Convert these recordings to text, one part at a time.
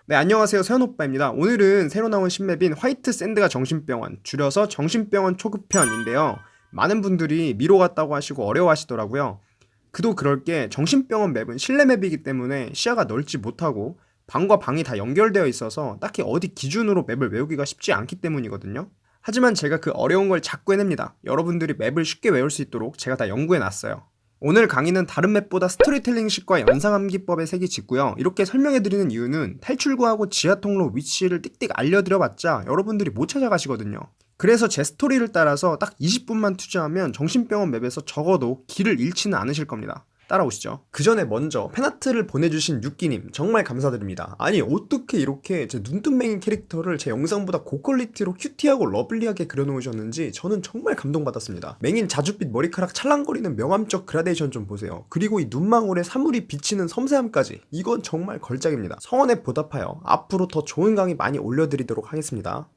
네, 안녕하세요. 세연오빠입니다. 오늘은 새로 나온 신맵인 화이트 샌드가 정신병원, 줄여서 정신병원 초급편인데요. 많은 분들이 미로 같다고 하시고 어려워하시더라고요. 그도 그럴 게 정신병원 맵은 실내 맵이기 때문에 시야가 넓지 못하고 방과 방이 다 연결되어 있어서 딱히 어디 기준으로 맵을 외우기가 쉽지 않기 때문이거든요. 하지만 제가 그 어려운 걸 자꾸 해냅니다. 여러분들이 맵을 쉽게 외울 수 있도록 제가 다 연구해놨어요. 오늘 강의는 다른 맵보다 스토리텔링식과 연상암기법에 색이 짙고요. 이렇게 설명해드리는 이유는 탈출구하고 지하통로 위치를 띡띡 알려드려봤자 여러분들이 못 찾아가시거든요. 그래서 제 스토리를 따라서 딱 20분만 투자하면 정신병원 맵에서 적어도 길을 잃지는 않으실 겁니다. 따라오시죠. 그 전에 먼저 팬아트를 보내주신 유끼님 정말 감사드립니다. 아니 어떻게 이렇게 제 눈뜬맹이 캐릭터를 제 영상보다 고퀄리티로 큐티하고 러블리하게 그려놓으셨는지 저는 정말 감동받았습니다. 맹인 자줏빛 머리카락 찰랑거리는 명암적 그라데이션 좀 보세요. 그리고 이 눈망울에 사물이 비치는 섬세함까지 이건 정말 걸작입니다. 성원에 보답하여 앞으로 더 좋은 강의 많이 올려드리도록 하겠습니다.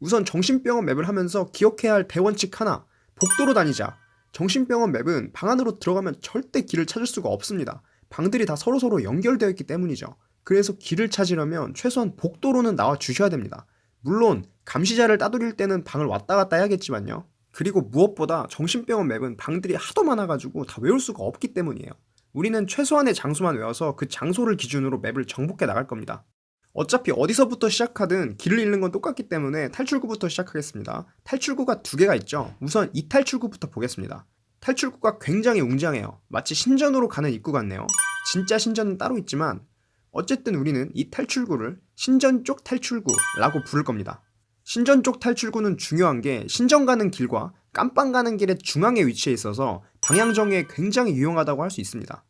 우선 정신병원 맵을 하면서 기억해야 할 대원칙 하나, 복도로 다니자. 정신병원 맵은 방 안으로 들어가면 절대 길을 찾을 수가 없습니다. 방들이 다 서로서로 연결되어 있기 때문이죠. 그래서 길을 찾으려면 최소한 복도로는 나와 주셔야 됩니다. 물론 감시자를 따돌릴 때는 방을 왔다 갔다 해야겠지만요. 그리고 무엇보다 정신병원 맵은 방들이 하도 많아가지고 다 외울 수가 없기 때문이에요. 우리는 최소한의 장소만 외워서 그 장소를 기준으로 맵을 정복해 나갈 겁니다. 어차피 어디서부터 시작하든 길을 잃는 건 똑같기 때문에 탈출구부터 시작하겠습니다. 탈출구가 두 개가 있죠. 우선 이 탈출구부터 보겠습니다. 탈출구가 굉장히 웅장해요. 마치 신전으로 가는 입구 같네요. 진짜 신전은 따로 있지만 어쨌든 우리는 이 탈출구를 신전 쪽 탈출구라고 부를 겁니다. 신전 쪽 탈출구는 중요한 게 신전 가는 길과 깜빵 가는 길의 중앙에 위치해 있어서 방향 정의에 굉장히 유용하다고 할 수 있습니다.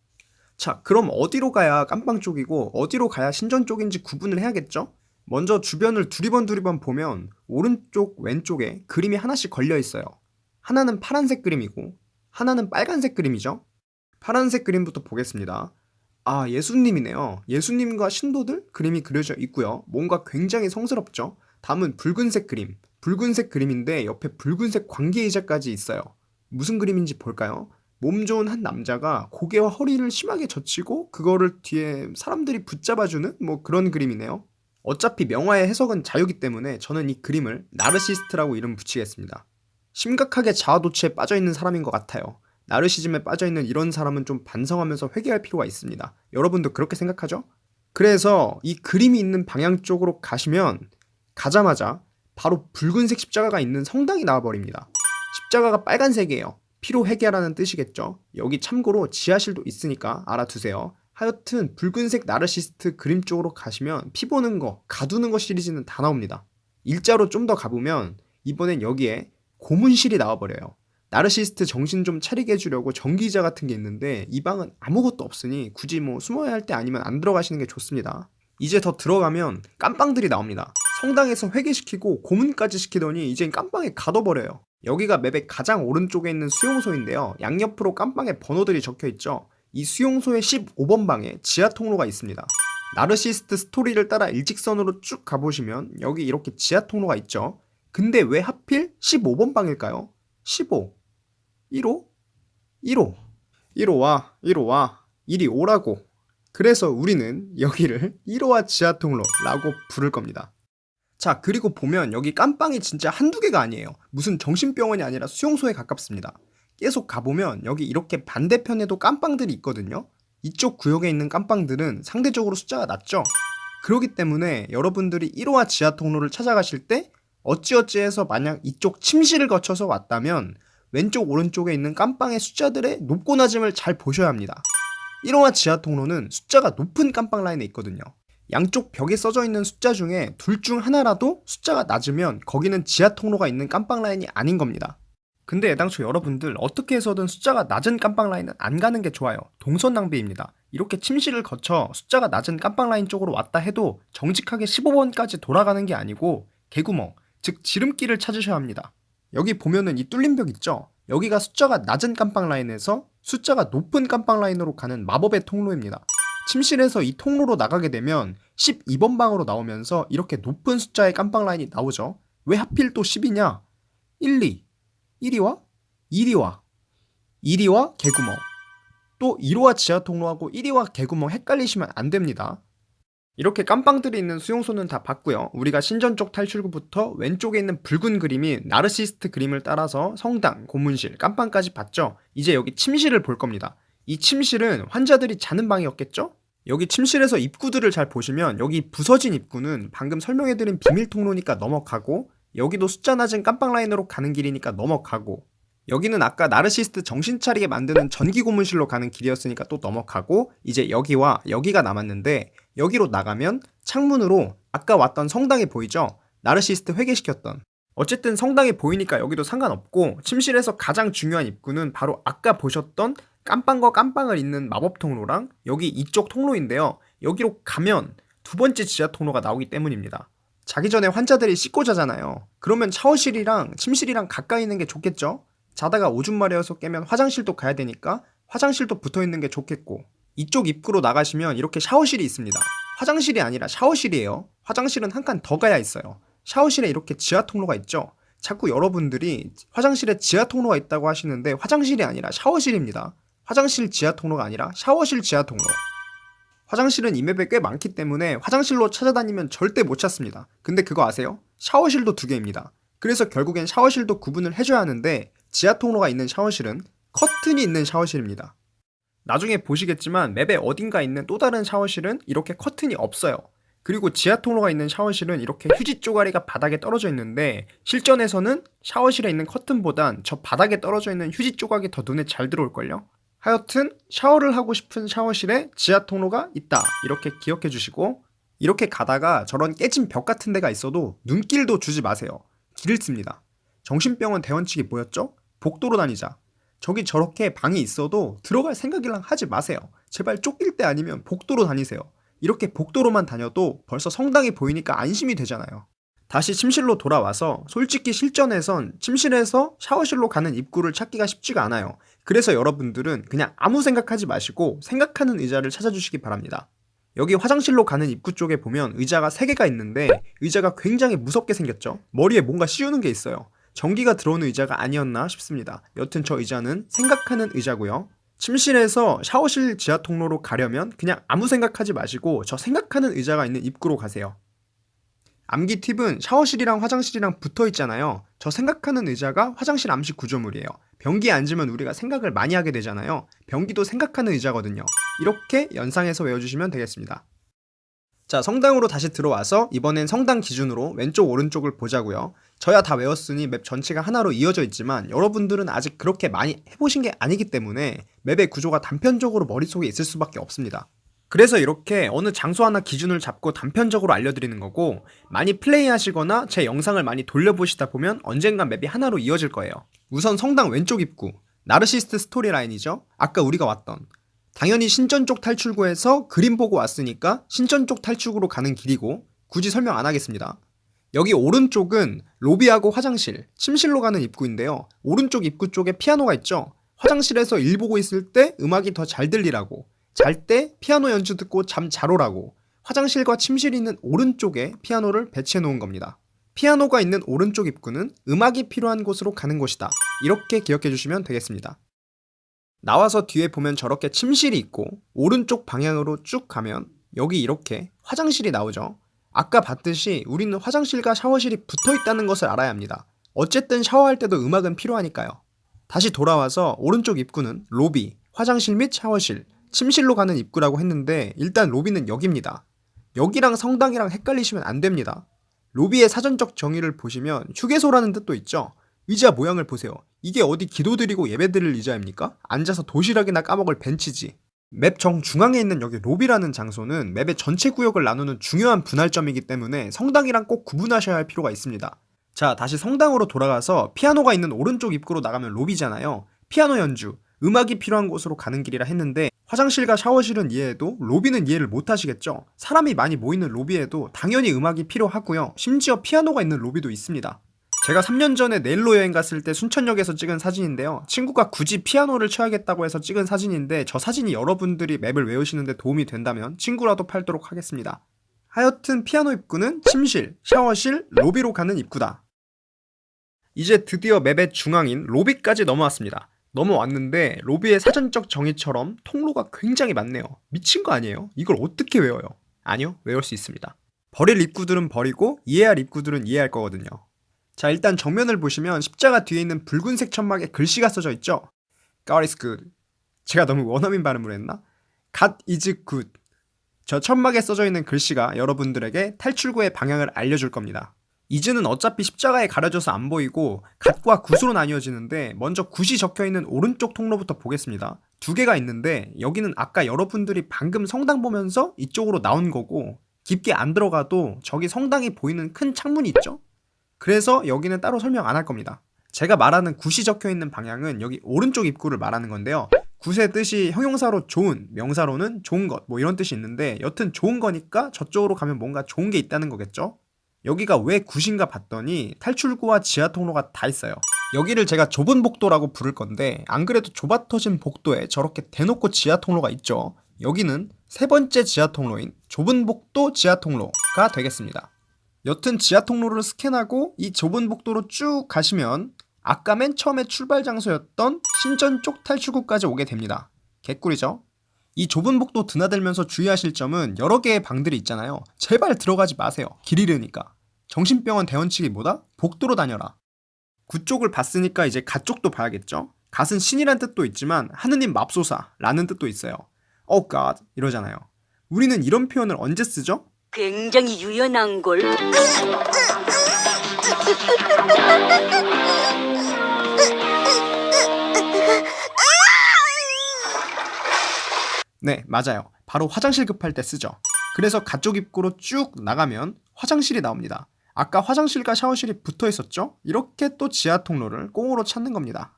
자, 그럼 어디로 가야 깜빵 쪽이고 어디로 가야 신전 쪽인지 구분을 해야겠죠? 먼저 주변을 두리번 보면 오른쪽 왼쪽에 그림이 하나씩 걸려 있어요. 하나는 파란색 그림이고 하나는 빨간색 그림이죠. 파란색 그림부터 보겠습니다. 아, 예수님이네요. 예수님과 신도들 그림이 그려져 있고요. 뭔가 굉장히 성스럽죠. 다음은 붉은색 그림. 붉은색 그림인데 옆에 붉은색 관계의자까지 있어요. 무슨 그림인지 볼까요? 몸 좋은 한 남자가 고개와 허리를 심하게 젖히고 그거를 뒤에 사람들이 붙잡아주는 뭐 그런 그림이네요. 어차피 명화의 해석은 자유기 때문에 저는 이 그림을 나르시스트라고 이름 붙이겠습니다. 심각하게 자아도취에 빠져있는 사람인 것 같아요. 나르시즘에 빠져있는 이런 사람은 좀 반성하면서 회개할 필요가 있습니다. 여러분도 그렇게 생각하죠? 그래서 이 그림이 있는 방향 쪽으로 가자마자 바로 붉은색 십자가가 있는 성당이 나와버립니다. 십자가가 빨간색이에요. 피로 회개하라는 뜻이겠죠. 여기 참고로 지하실도 있으니까 알아두세요. 하여튼 붉은색 나르시스트 그림 쪽으로 가시면 피 보는 거, 가두는 거 시리즈는 다 나옵니다. 일자로 좀 더 가보면 이번엔 여기에 고문실이 나와버려요. 나르시스트 정신 좀 차리게 해주려고 전기의자 같은 게 있는데 이 방은 아무것도 없으니 굳이 뭐 숨어야 할 때 아니면 안 들어가시는 게 좋습니다. 이제 더 들어가면 깜빵들이 나옵니다. 성당에서 회개시키고 고문까지 시키더니 이젠 깜빵에 가둬버려요. 여기가 맵의 가장 오른쪽에 있는 수용소인데요. 양옆으로 깜빵에 번호들이 적혀있죠. 이 수용소의 15번 방에 지하 통로가 있습니다. 나르시스트 스토리를 따라 일직선으로 쭉 가보시면 여기 이렇게 지하 통로가 있죠. 근데 왜 하필 15번 방일까요? 15, 1호, 1호, 1호와 1호와 이리 오라고. 그래서 우리는 여기를 1호와 지하 통로라고 부를 겁니다. 자, 그리고 보면 여기 깜빵이 진짜 한두 개가 아니에요. 무슨 정신병원이 아니라 수용소에 가깝습니다. 계속 가보면 여기 이렇게 반대편에도 깜빵들이 있거든요. 이쪽 구역에 있는 깜빵들은 상대적으로 숫자가 낮죠. 그렇기 때문에 여러분들이 1호와 지하 통로를 찾아가실 때 어찌어찌해서 만약 이쪽 침실을 거쳐서 왔다면 왼쪽 오른쪽에 있는 깜빵의 숫자들의 높고 낮음을 잘 보셔야 합니다. 1호와 지하 통로는 숫자가 높은 깜빵 라인에 있거든요. 양쪽 벽에 써져 있는 숫자 중에 둘 중 하나라도 숫자가 낮으면 거기는 지하 통로가 있는 깜빵 라인이 아닌 겁니다. 근데 애당초 여러분들 어떻게 해서든 숫자가 낮은 깜빵 라인은 안 가는 게 좋아요. 동선 낭비입니다. 이렇게 침실을 거쳐 숫자가 낮은 깜빵 라인 쪽으로 왔다 해도 정직하게 15번까지 돌아가는 게 아니고 개구멍, 즉 지름길을 찾으셔야 합니다. 여기 보면은 이 뚫린 벽 있죠? 여기가 숫자가 낮은 깜빵 라인에서 숫자가 높은 깜빵 라인으로 가는 마법의 통로입니다. 침실에서 이 통로로 나가게 되면 12번 방으로 나오면서 이렇게 높은 숫자의 깜빵 라인이 나오죠. 왜 하필 또 10이냐? 1, 2, 1위와 2위와 1위와 개구멍. 또 1호와 지하 통로하고 1위와 개구멍 헷갈리시면 안 됩니다. 이렇게 깜빵들이 있는 수용소는 다 봤고요. 우리가 신전 쪽 탈출구부터 왼쪽에 있는 붉은 그림이 나르시스트 그림을 따라서 성당, 고문실, 깜빵까지 봤죠. 이제 여기 침실을 볼 겁니다. 이 침실은 환자들이 자는 방이었겠죠? 여기 침실에서 입구들을 잘 보시면 여기 부서진 입구는 방금 설명해드린 비밀 통로니까 넘어가고, 여기도 숫자 낮은 깜빵 라인으로 가는 길이니까 넘어가고, 여기는 아까 나르시스트 정신 차리게 만드는 전기 고문실로 가는 길이었으니까 또 넘어가고, 이제 여기와 여기가 남았는데, 여기로 나가면 창문으로 아까 왔던 성당이 보이죠? 나르시스트 회개시켰던. 어쨌든 성당이 보이니까 여기도 상관없고, 침실에서 가장 중요한 입구는 바로 아까 보셨던 깜빵과 깜빵을 잇는 마법 통로랑 여기 이쪽 통로인데요. 여기로 가면 두 번째 지하 통로가 나오기 때문입니다. 자기 전에 환자들이 씻고 자잖아요. 그러면 샤워실이랑 침실이랑 가까이 있는 게 좋겠죠? 자다가 오줌 마려워서 깨면 화장실도 가야 되니까 화장실도 붙어 있는 게 좋겠고, 이쪽 입구로 나가시면 이렇게 샤워실이 있습니다. 화장실이 아니라 샤워실이에요. 화장실은 한 칸 더 가야 있어요. 샤워실에 이렇게 지하 통로가 있죠. 자꾸 여러분들이 화장실에 지하 통로가 있다고 하시는데 화장실이 아니라 샤워실입니다. 화장실 지하 통로가 아니라 샤워실 지하 통로. 화장실은 이 맵에 꽤 많기 때문에 화장실로 찾아다니면 절대 못 찾습니다. 근데 그거 아세요? 샤워실도 두 개입니다. 그래서 결국엔 샤워실도 구분을 해줘야 하는데, 지하 통로가 있는 샤워실은 커튼이 있는 샤워실입니다. 나중에 보시겠지만 맵에 어딘가 있는 또 다른 샤워실은 이렇게 커튼이 없어요. 그리고 지하 통로가 있는 샤워실은 이렇게 휴지 쪼가리가 바닥에 떨어져 있는데, 실전에서는 샤워실에 있는 커튼보단 저 바닥에 떨어져 있는 휴지 조각이 더 눈에 잘 들어올걸요? 하여튼 샤워를 하고 싶은 샤워실에 지하 통로가 있다, 이렇게 기억해 주시고, 이렇게 가다가 저런 깨진 벽 같은 데가 있어도 눈길도 주지 마세요. 길을 씁니다. 정신병원 대원칙이 뭐였죠? 복도로 다니자. 저기 저렇게 방이 있어도 들어갈 생각이랑 하지 마세요. 제발 쫓길 때 아니면 복도로 다니세요. 이렇게 복도로만 다녀도 벌써 성당이 보이니까 안심이 되잖아요. 다시 침실로 돌아와서 솔직히 실전에선 침실에서 샤워실로 가는 입구를 찾기가 쉽지가 않아요. 그래서 여러분들은 그냥 아무 생각하지 마시고 생각하는 의자를 찾아주시기 바랍니다. 여기 화장실로 가는 입구 쪽에 보면 의자가 3개가 있는데 의자가 굉장히 무섭게 생겼죠? 머리에 뭔가 씌우는 게 있어요. 전기가 들어오는 의자가 아니었나 싶습니다. 여튼 저 의자는 생각하는 의자고요. 침실에서 샤워실 지하 통로로 가려면 그냥 아무 생각하지 마시고 저 생각하는 의자가 있는 입구로 가세요. 암기 팁은 샤워실이랑 화장실이랑 붙어 있잖아요. 저 생각하는 의자가 화장실 암시 구조물이에요. 변기에 앉으면 우리가 생각을 많이 하게 되잖아요. 변기도 생각하는 의자거든요. 이렇게 연상해서 외워주시면 되겠습니다. 자, 성당으로 다시 들어와서 이번엔 성당 기준으로 왼쪽 오른쪽을 보자고요. 저야 다 외웠으니 맵 전체가 하나로 이어져 있지만 여러분들은 아직 그렇게 많이 해보신 게 아니기 때문에 맵의 구조가 단편적으로 머릿속에 있을 수밖에 없습니다. 그래서 이렇게 어느 장소 하나 기준을 잡고 단편적으로 알려드리는 거고, 많이 플레이하시거나 제 영상을 많이 돌려보시다 보면 언젠간 맵이 하나로 이어질 거예요. 우선 성당 왼쪽 입구, 나르시스트 스토리라인이죠. 아까 우리가 왔던. 당연히 신전 쪽 탈출구에서 그림 보고 왔으니까 신전 쪽 탈출구로 가는 길이고, 굳이 설명 안 하겠습니다. 여기 오른쪽은 로비하고 화장실, 침실로 가는 입구인데요. 오른쪽 입구 쪽에 피아노가 있죠. 화장실에서 일 보고 있을 때 음악이 더 잘 들리라고, 잘 때 피아노 연주 듣고 잠 잘 오라고, 화장실과 침실이 있는 오른쪽에 피아노를 배치해 놓은 겁니다. 피아노가 있는 오른쪽 입구는 음악이 필요한 곳으로 가는 곳이다. 이렇게 기억해 주시면 되겠습니다. 나와서 뒤에 보면 저렇게 침실이 있고, 오른쪽 방향으로 쭉 가면 여기 이렇게 화장실이 나오죠. 아까 봤듯이 우리는 화장실과 샤워실이 붙어 있다는 것을 알아야 합니다. 어쨌든 샤워할 때도 음악은 필요하니까요. 다시 돌아와서 오른쪽 입구는 로비, 화장실 및 샤워실, 침실로 가는 입구라고 했는데 일단 로비는 여기입니다. 여기랑 성당이랑 헷갈리시면 안 됩니다. 로비의 사전적 정의를 보시면 휴게소라는 뜻도 있죠. 의자 모양을 보세요. 이게 어디 기도드리고 예배드릴 의자입니까? 앉아서 도시락이나 까먹을 벤치지. 맵 정중앙에 있는 여기 로비라는 장소는 맵의 전체 구역을 나누는 중요한 분할점이기 때문에 성당이랑 꼭 구분하셔야 할 필요가 있습니다. 자, 다시 성당으로 돌아가서 피아노가 있는 오른쪽 입구로 나가면 로비잖아요. 피아노 연주, 음악이 필요한 곳으로 가는 길이라 했는데 화장실과 샤워실은 이해해도 로비는 이해를 못 하시겠죠? 사람이 많이 모이는 로비에도 당연히 음악이 필요하고요. 심지어 피아노가 있는 로비도 있습니다. 제가 3년 전에 내일로 여행 갔을 때 순천역에서 찍은 사진인데요. 친구가 굳이 피아노를 쳐야겠다고 해서 찍은 사진인데 저 사진이 여러분들이 맵을 외우시는데 도움이 된다면 친구라도 팔도록 하겠습니다. 하여튼 피아노 입구는 침실, 샤워실, 로비로 가는 입구다. 이제 드디어 맵의 중앙인 로비까지 넘어왔습니다. 넘어왔는데 로비의 사전적 정의처럼 통로가 굉장히 많네요. 미친 거 아니에요? 이걸 어떻게 외워요? 아니요, 외울 수 있습니다. 버릴 입구들은 버리고 이해할 입구들은 이해할 거거든요. 자, 일단 정면을 보시면 십자가 뒤에 있는 붉은색 천막에 글씨가 써져 있죠. God is good. 제가 너무 원어민 발음을 했나? God is good. 저 천막에 써져 있는 글씨가 여러분들에게 탈출구의 방향을 알려줄 겁니다. is는 어차피 십자가에 가려져서 안 보이고 갓과 굿으로 나뉘어지는데, 먼저 굿이 적혀있는 오른쪽 통로부터 보겠습니다. 두 개가 있는데 여기는 아까 여러분들이 방금 성당 보면서 이쪽으로 나온 거고, 깊게 안 들어가도 저기 성당이 보이는 큰 창문이 있죠? 그래서 여기는 따로 설명 안 할 겁니다. 제가 말하는 굿이 적혀있는 방향은 여기 오른쪽 입구를 말하는 건데요. 굿의 뜻이 형용사로 좋은, 명사로는 좋은 것, 뭐 이런 뜻이 있는데, 여튼 좋은 거니까 저쪽으로 가면 뭔가 좋은 게 있다는 거겠죠? 여기가 왜 굿인가 봤더니 탈출구와 지하 통로가 다 있어요. 여기를 제가 좁은 복도라고 부를 건데, 안 그래도 좁아 터진 복도에 저렇게 대놓고 지하 통로가 있죠. 여기는 세 번째 지하 통로인 좁은 복도 지하 통로가 되겠습니다. 여튼 지하 통로를 스캔하고 이 좁은 복도로 쭉 가시면 아까 맨 처음에 출발 장소였던 신전 쪽 탈출구까지 오게 됩니다. 개꿀이죠? 이 좁은 복도 드나들면서 주의하실 점은 여러 개의 방들이 있잖아요. 제발 들어가지 마세요. 길 잃으니까. 정신병원 대원칙이 뭐다? 복도로 다녀라. 굿 쪽을 봤으니까 이제 갓 쪽도 봐야겠죠? 갓은 신이란 뜻도 있지만 하느님 맙소사 라는 뜻도 있어요. Oh God 이러잖아요. 우리는 이런 표현을 언제 쓰죠? 굉장히 유연한 걸. 네, 맞아요. 바로 화장실 급할 때 쓰죠. 그래서 갓쪽 입구로 쭉 나가면 화장실이 나옵니다. 아까 화장실과 샤워실이 붙어 있었죠? 이렇게 또 지하 통로를 꽁으로 찾는 겁니다.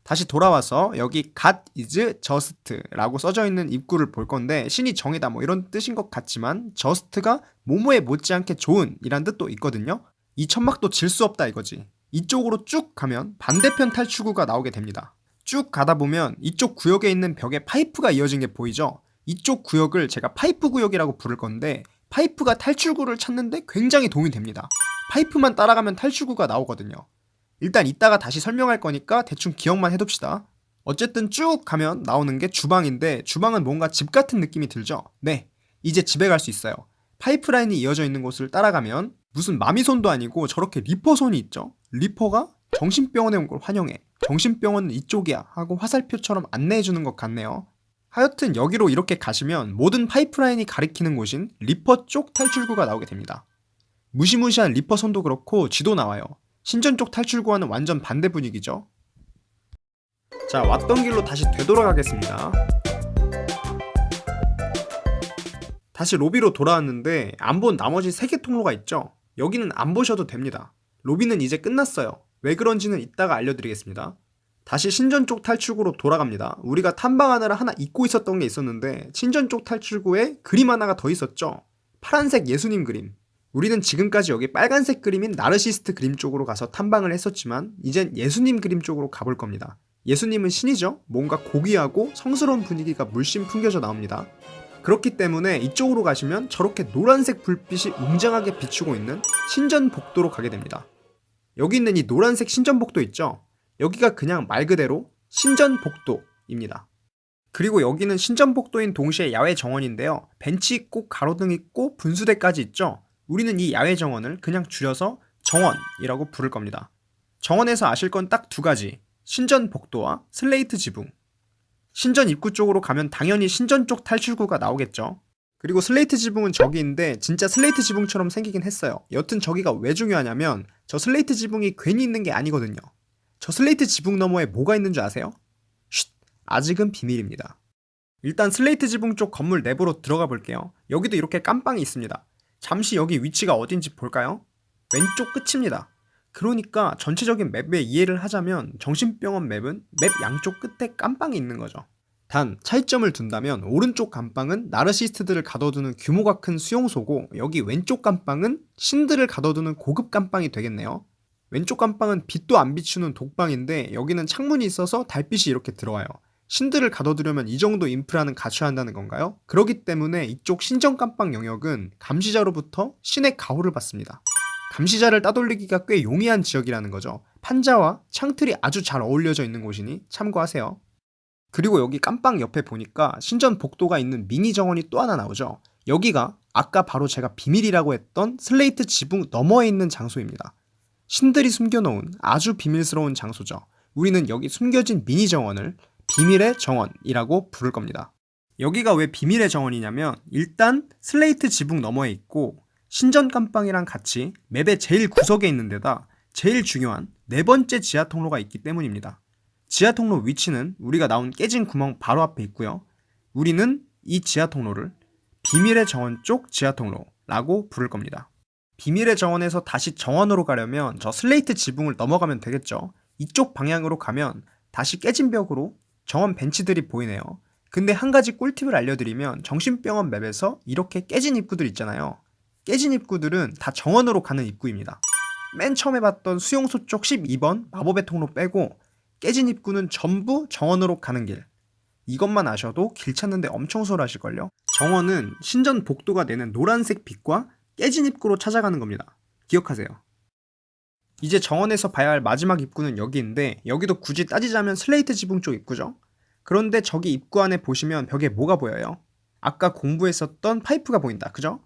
다시 돌아와서 여기 God is just라고 써져 있는 입구를 볼 건데, 신이 정이다 뭐 이런 뜻인 것 같지만 just가 뭐뭐에 못지않게 좋은 이란 뜻도 있거든요. 이 천막도 질 수 없다 이거지. 이쪽으로 쭉 가면 반대편 탈출구가 나오게 됩니다. 쭉 가다 보면 이쪽 구역에 있는 벽에 파이프가 이어진 게 보이죠? 이쪽 구역을 제가 파이프 구역이라고 부를 건데, 파이프가 탈출구를 찾는데 굉장히 도움이 됩니다. 파이프만 따라가면 탈출구가 나오거든요. 일단 이따가 다시 설명할 거니까 대충 기억만 해둡시다. 어쨌든 쭉 가면 나오는 게 주방인데, 주방은 뭔가 집 같은 느낌이 들죠? 네, 이제 집에 갈 수 있어요. 파이프라인이 이어져 있는 곳을 따라가면 무슨 마미손도 아니고 저렇게 리퍼손이 있죠? 리퍼가 정신병원에 온 걸 환영해. 정신병원은 이쪽이야 하고 화살표처럼 안내해주는 것 같네요. 하여튼 여기로 이렇게 가시면 모든 파이프라인이 가리키는 곳인 리퍼 쪽 탈출구가 나오게 됩니다. 무시무시한 리퍼선도 그렇고 쥐도 나와요. 신전 쪽 탈출구와는 완전 반대 분위기죠. 자, 왔던 길로 다시 되돌아가겠습니다. 다시 로비로 돌아왔는데 안 본 나머지 3개 통로가 있죠. 여기는 안 보셔도 됩니다. 로비는 이제 끝났어요. 왜 그런지는 이따가 알려드리겠습니다. 다시 신전 쪽 탈출구로 돌아갑니다. 우리가 탐방하느라 하나 잊고 있었던 게 있었는데, 신전 쪽 탈출구에 그림 하나가 더 있었죠. 파란색 예수님 그림. 우리는 지금까지 여기 빨간색 그림인 나르시스트 그림 쪽으로 가서 탐방을 했었지만, 이젠 예수님 그림 쪽으로 가볼 겁니다. 예수님은 신이죠? 뭔가 고귀하고 성스러운 분위기가 물씬 풍겨져 나옵니다. 그렇기 때문에 이쪽으로 가시면 저렇게 노란색 불빛이 웅장하게 비추고 있는 신전 복도로 가게 됩니다. 여기 있는 이 노란색 신전 복도 있죠? 여기가 그냥 말 그대로 신전 복도입니다. 그리고 여기는 신전 복도인 동시에 야외 정원인데요. 벤치 있고 가로등 있고 분수대까지 있죠? 우리는 이 야외 정원을 그냥 줄여서 정원이라고 부를 겁니다. 정원에서 아실 건 딱 2가지. 신전 복도와 슬레이트 지붕. 신전 입구 쪽으로 가면 당연히 신전 쪽 탈출구가 나오겠죠. 그리고 슬레이트 지붕은 저기인데 진짜 슬레이트 지붕처럼 생기긴 했어요. 여튼 저기가 왜 중요하냐면 저 슬레이트 지붕이 괜히 있는 게 아니거든요. 저 슬레이트 지붕 너머에 뭐가 있는 줄 아세요? 쉿! 아직은 비밀입니다. 일단 슬레이트 지붕 쪽 건물 내부로 들어가 볼게요. 여기도 이렇게 깜빵이 있습니다. 잠시 여기 위치가 어딘지 볼까요? 왼쪽 끝입니다. 그러니까 전체적인 맵의 이해를 하자면 정신병원 맵은 맵 양쪽 끝에 깜빵이 있는 거죠. 단 차이점을 둔다면 오른쪽 감방은 나르시스트들을 가둬두는 규모가 큰 수용소고, 여기 왼쪽 감방은 신들을 가둬두는 고급 감방이 되겠네요. 왼쪽 감방은 빛도 안 비추는 독방인데 여기는 창문이 있어서 달빛이 이렇게 들어와요. 신들을 가둬두려면 이 정도 인프라는 갖춰야 한다는 건가요? 그렇기 때문에 이쪽 신전 감방 영역은 감시자로부터 신의 가호를 받습니다. 감시자를 따돌리기가 꽤 용이한 지역이라는 거죠. 판자와 창틀이 아주 잘 어울려져 있는 곳이니 참고하세요. 그리고 여기 깜빵 옆에 보니까 신전 복도가 있는 미니 정원이 또 하나 나오죠. 여기가 아까 바로 제가 비밀이라고 했던 슬레이트 지붕 너머에 있는 장소입니다. 신들이 숨겨놓은 아주 비밀스러운 장소죠. 우리는 여기 숨겨진 미니 정원을 비밀의 정원이라고 부를 겁니다. 여기가 왜 비밀의 정원이냐면 일단 슬레이트 지붕 너머에 있고 신전 깜빵이랑 같이 맵의 제일 구석에 있는 데다 제일 중요한 네 번째 지하 통로가 있기 때문입니다. 지하 통로 위치는 우리가 나온 깨진 구멍 바로 앞에 있고요. 우리는 이 지하 통로를 비밀의 정원 쪽 지하 통로라고 부를 겁니다. 비밀의 정원에서 다시 정원으로 가려면 저 슬레이트 지붕을 넘어가면 되겠죠. 이쪽 방향으로 가면 다시 깨진 벽으로 정원 벤치들이 보이네요. 근데 한 가지 꿀팁을 알려드리면 정신병원 맵에서 이렇게 깨진 입구들 있잖아요. 깨진 입구들은 다 정원으로 가는 입구입니다. 맨 처음에 봤던 수용소 쪽 12번 마법의 통로 빼고 깨진 입구는 전부 정원으로 가는 길. 이것만 아셔도 길 찾는데 엄청 수월하실걸요? 정원은 신전 복도가 내는 노란색 빛과 깨진 입구로 찾아가는 겁니다. 기억하세요. 이제 정원에서 봐야 할 마지막 입구는 여기인데 여기도 굳이 따지자면 슬레이트 지붕 쪽 입구죠. 그런데 저기 입구 안에 보시면 벽에 뭐가 보여요? 아까 공부했었던 파이프가 보인다. 그죠?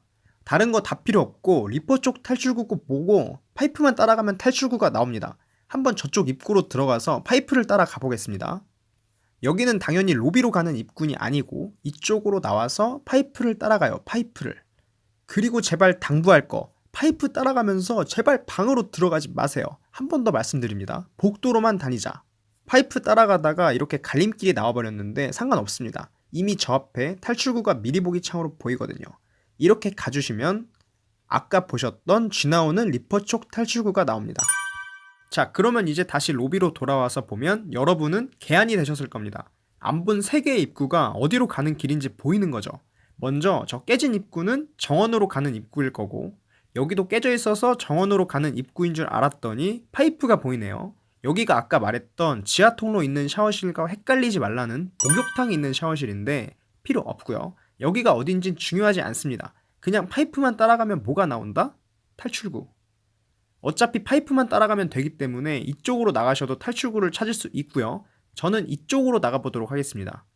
다른 거 다 필요 없고 리퍼 쪽 탈출구고 뭐고 파이프만 따라가면 탈출구가 나옵니다. 한번 저쪽 입구로 들어가서 파이프를 따라 가보겠습니다. 여기는 당연히 로비로 가는 입구는 아니고 이쪽으로 나와서 파이프를 따라가요. 파이프를. 그리고 제발 당부할 거. 파이프 따라가면서 제발 방으로 들어가지 마세요. 한 번 더 말씀드립니다. 복도로만 다니자. 파이프 따라가다가 이렇게 갈림길이 나와버렸는데 상관없습니다. 이미 저 앞에 탈출구가 미리 보기 창으로 보이거든요. 이렇게 가주시면 아까 보셨던 G 나오는 리퍼 쪽 탈출구가 나옵니다. 자, 그러면 이제 다시 로비로 돌아와서 보면 여러분은 개안이 되셨을 겁니다. 안 본 3개의 입구가 어디로 가는 길인지 보이는 거죠. 먼저 저 깨진 입구는 정원으로 가는 입구일 거고 여기도 깨져 있어서 정원으로 가는 입구인 줄 알았더니 파이프가 보이네요. 여기가 아까 말했던 지하 통로 있는 샤워실과 헷갈리지 말라는 목욕탕이 있는 샤워실인데 필요 없고요. 여기가 어딘진 중요하지 않습니다. 그냥 파이프만 따라가면 뭐가 나온다? 탈출구. 어차피 파이프만 따라가면 되기 때문에 이쪽으로 나가셔도 탈출구를 찾을 수 있고요. 저는 이쪽으로 나가보도록 하겠습니다.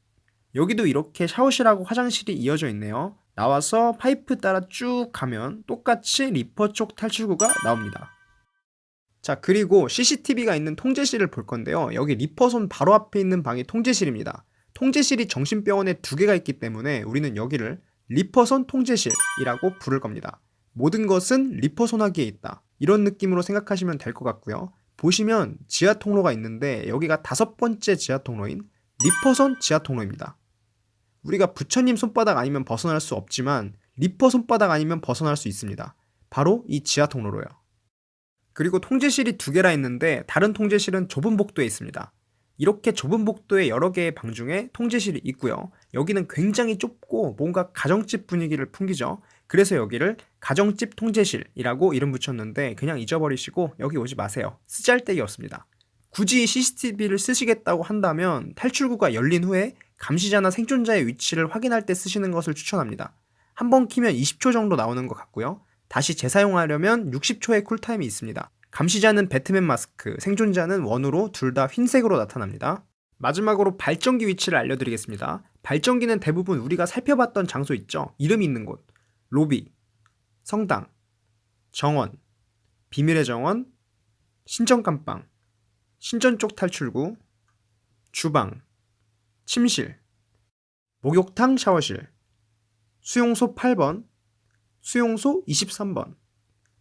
여기도 이렇게 샤워실하고 화장실이 이어져 있네요. 나와서 파이프 따라 쭉 가면 똑같이 리퍼 쪽 탈출구가 나옵니다. 자, 그리고 CCTV가 있는 통제실을 볼 건데요. 여기 리퍼손 바로 앞에 있는 방이 통제실입니다. 통제실이 정신병원에 2개가 있기 때문에 우리는 여기를 리퍼손 통제실이라고 부를 겁니다. 모든 것은 리퍼 소나기에 있다. 이런 느낌으로 생각하시면 될 것 같고요. 보시면 지하 통로가 있는데 여기가 5번째 지하 통로인 리퍼선 지하 통로입니다. 우리가 부처님 손바닥 아니면 벗어날 수 없지만 리퍼 손바닥 아니면 벗어날 수 있습니다. 바로 이 지하 통로로요. 그리고 통제실이 2개라 했는데 다른 통제실은 좁은 복도에 있습니다. 이렇게 좁은 복도에 여러 개의 방 중에 통제실이 있고요. 여기는 굉장히 좁고 뭔가 가정집 분위기를 풍기죠. 그래서 여기를 가정집 통제실이라고 이름 붙였는데 그냥 잊어버리시고 여기 오지 마세요. 쓰잘데기 없습니다. 굳이 CCTV를 쓰시겠다고 한다면 탈출구가 열린 후에 감시자나 생존자의 위치를 확인할 때 쓰시는 것을 추천합니다. 한번 키면 20초 정도 나오는 것 같고요. 다시 재사용하려면 60초의 쿨타임이 있습니다. 감시자는 배트맨 마스크, 생존자는 원으로 둘 다 흰색으로 나타납니다. 마지막으로 발전기 위치를 알려드리겠습니다. 발전기는 대부분 우리가 살펴봤던 장소 있죠? 이름 있는 곳. 로비, 성당, 정원, 비밀의 정원, 신전 깜빵, 신전 쪽 탈출구, 주방, 침실, 목욕탕 샤워실, 수용소 8번, 수용소 23번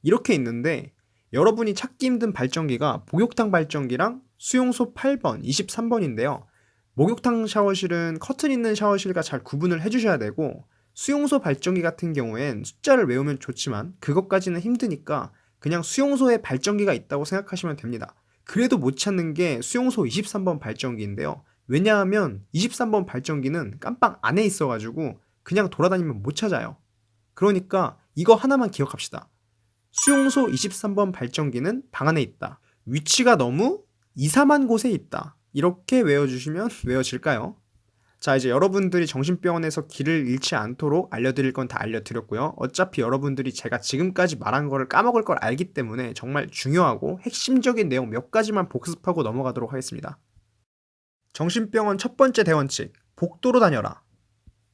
이렇게 있는데 여러분이 찾기 힘든 발전기가 목욕탕 발전기랑 수용소 8번, 23번인데요. 목욕탕 샤워실은 커튼 있는 샤워실과 잘 구분을 해주셔야 되고 수용소 발전기 같은 경우엔 숫자를 외우면 좋지만 그것까지는 힘드니까 그냥 수용소에 발전기가 있다고 생각하시면 됩니다. 그래도 못 찾는 게 수용소 23번 발전기인데요. 왜냐하면 23번 발전기는 깜빵 안에 있어가지고 그냥 돌아다니면 못 찾아요. 그러니까 이거 하나만 기억합시다. 수용소 23번 발전기는 방 안에 있다. 위치가 너무 이상한 곳에 있다. 이렇게 외워주시면 외워질까요? 자, 이제 여러분들이 정신병원에서 길을 잃지 않도록 알려드릴 건 다 알려드렸고요. 어차피 여러분들이 제가 지금까지 말한 거를 까먹을 걸 알기 때문에 정말 중요하고 핵심적인 내용 몇 가지만 복습하고 넘어가도록 하겠습니다. 정신병원 첫 번째 대원칙, 복도로 다녀라.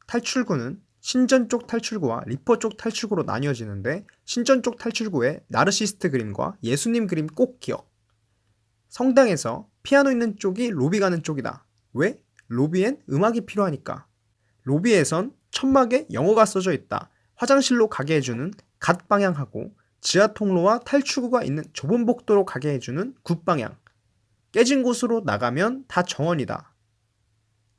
탈출구는 신전 쪽 탈출구와 리퍼 쪽 탈출구로 나뉘어지는데 신전 쪽 탈출구에 나르시스트 그림과 예수님 그림 꼭 기억. 성당에서 피아노 있는 쪽이 로비 가는 쪽이다. 왜? 로비엔 음악이 필요하니까. 로비에선 천막에 영어가 써져 있다. 화장실로 가게 해주는 갓 방향하고 지하 통로와 탈출구가 있는 좁은 복도로 가게 해주는 굿 방향. 깨진 곳으로 나가면 다 정원이다.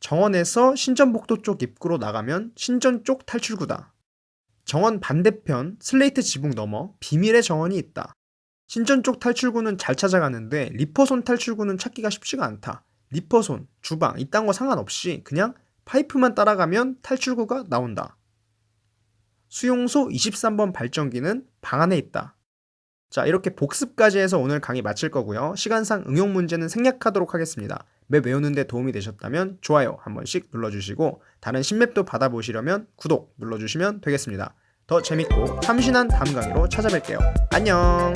정원에서 신전복도 쪽 입구로 나가면 신전 쪽 탈출구다. 정원 반대편 슬레이트 지붕 너머 비밀의 정원이 있다. 신전 쪽 탈출구는 잘 찾아가는데 리퍼손 탈출구는 찾기가 쉽지가 않다. 리퍼손, 주방 이딴 거 상관없이 그냥 파이프만 따라가면 탈출구가 나온다. 수용소 23번 발전기는 방 안에 있다. 자, 이렇게 복습까지 해서 오늘 강의 마칠 거고요. 시간상 응용 문제는 생략하도록 하겠습니다. 맵 외우는데 도움이 되셨다면 좋아요 한 번씩 눌러주시고 다른 신맵도 받아보시려면 구독 눌러주시면 되겠습니다. 더 재밌고 참신한 다음 강의로 찾아뵐게요. 안녕.